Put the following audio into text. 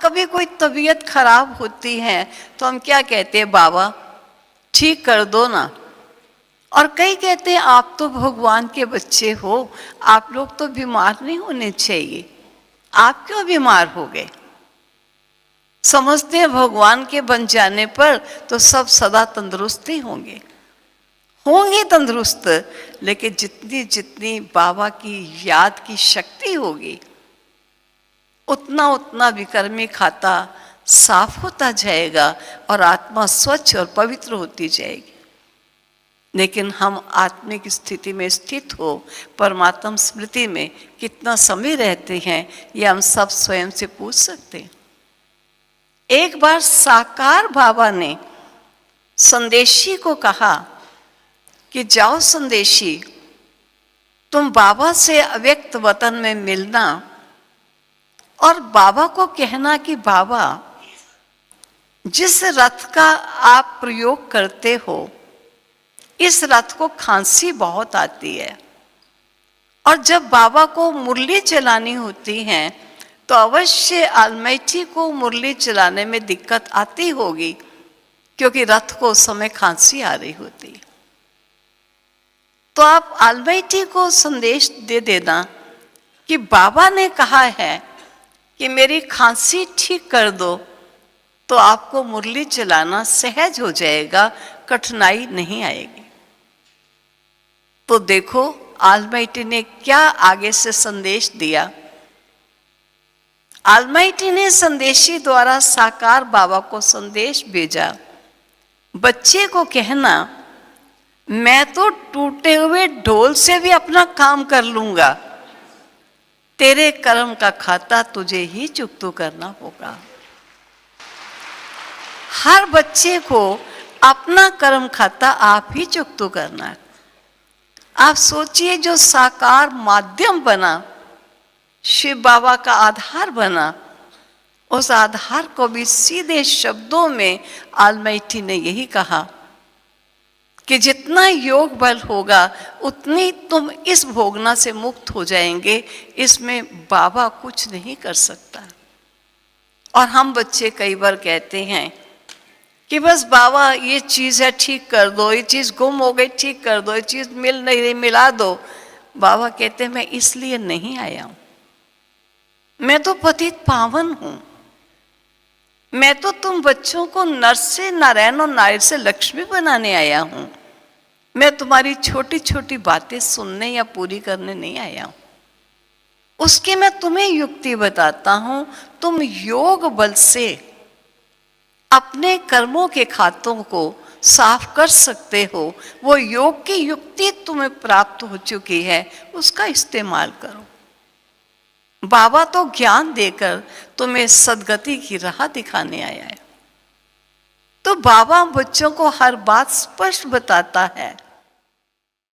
कभी कोई तबीयत खराब होती है तो हम क्या कहते हैं, बाबा ठीक कर दो ना। और कई कहते हैं आप तो भगवान के बच्चे हो, आप लोग तो बीमार नहीं होने चाहिए, आप क्यों बीमार हो गए। समझते हैं भगवान के बन जाने पर तो सब सदा तंदुरुस्त ही होंगे तंदुरुस्त, लेकिन जितनी जितनी बाबा की याद की शक्ति होगी उतना उतना विकर्मी खाता साफ होता जाएगा और आत्मा स्वच्छ और पवित्र होती जाएगी। लेकिन हम आत्मिक स्थिति में स्थित हो परमात्मा स्मृति में कितना समय रहते हैं, ये हम सब स्वयं से पूछ सकते हैं। एक बार साकार बाबा ने संदेशी को कहा कि जाओ संदेशी, तुम बाबा से अव्यक्त वतन में मिलना और बाबा को कहना कि बाबा जिस रथ का आप प्रयोग करते हो इस रथ को खांसी बहुत आती है, और जब बाबा को मुरली चलानी होती है तो अवश्य आलमैठी को मुरली चलाने में दिक्कत आती होगी, क्योंकि रथ को उस समय खांसी आ रही होती है। तो आप आलमैठी को संदेश दे देना कि बाबा ने कहा है कि मेरी खांसी ठीक कर दो, तो आपको मुरली चलाना सहज हो जाएगा, कठिनाई नहीं आएगी। तो देखो आलमाइटी ने क्या आगे से संदेश दिया। आलमाइटी ने संदेशी द्वारा साकार बाबा को संदेश भेजा, बच्चे को कहना मैं तो टूटे हुए ढोल से भी अपना काम कर लूंगा, तेरे कर्म का खाता तुझे ही चुकता करना होगा। हर बच्चे को अपना कर्म खाता आप ही चुकता करना है। आप सोचिए जो साकार माध्यम बना, शिव बाबा का आधार बना, उस आधार को भी सीधे शब्दों में आलमाइटी ने यही कहा कि जितना योग बल होगा उतनी तुम इस भोगना से मुक्त हो जाएंगे, इसमें बाबा कुछ नहीं कर सकता। और हम बच्चे कई बार कहते हैं कि बस बाबा ये चीज़ है ठीक कर दो, ये चीज़ गुम हो गई ठीक कर दो, ये चीज़ मिल नहीं रही मिला दो। बाबा कहते हैं मैं इसलिए नहीं आया हूँ, मैं तो पतित पावन हूँ, मैं तो तुम बच्चों को नर से नारायण और नारी से लक्ष्मी बनाने आया हूँ, मैं तुम्हारी छोटी छोटी बातें सुनने या पूरी करने नहीं आया हूँ। उसकी मैं तुम्हें युक्ति बताता हूँ, तुम योग बल से अपने कर्मों के खातों को साफ कर सकते हो। वो योग की युक्ति तुम्हें प्राप्त हो चुकी है, उसका इस्तेमाल करो। बाबा तो ज्ञान देकर तुम्हें सदगति की राह दिखाने आया है। तो बाबा बच्चों को हर बात स्पष्ट बताता है।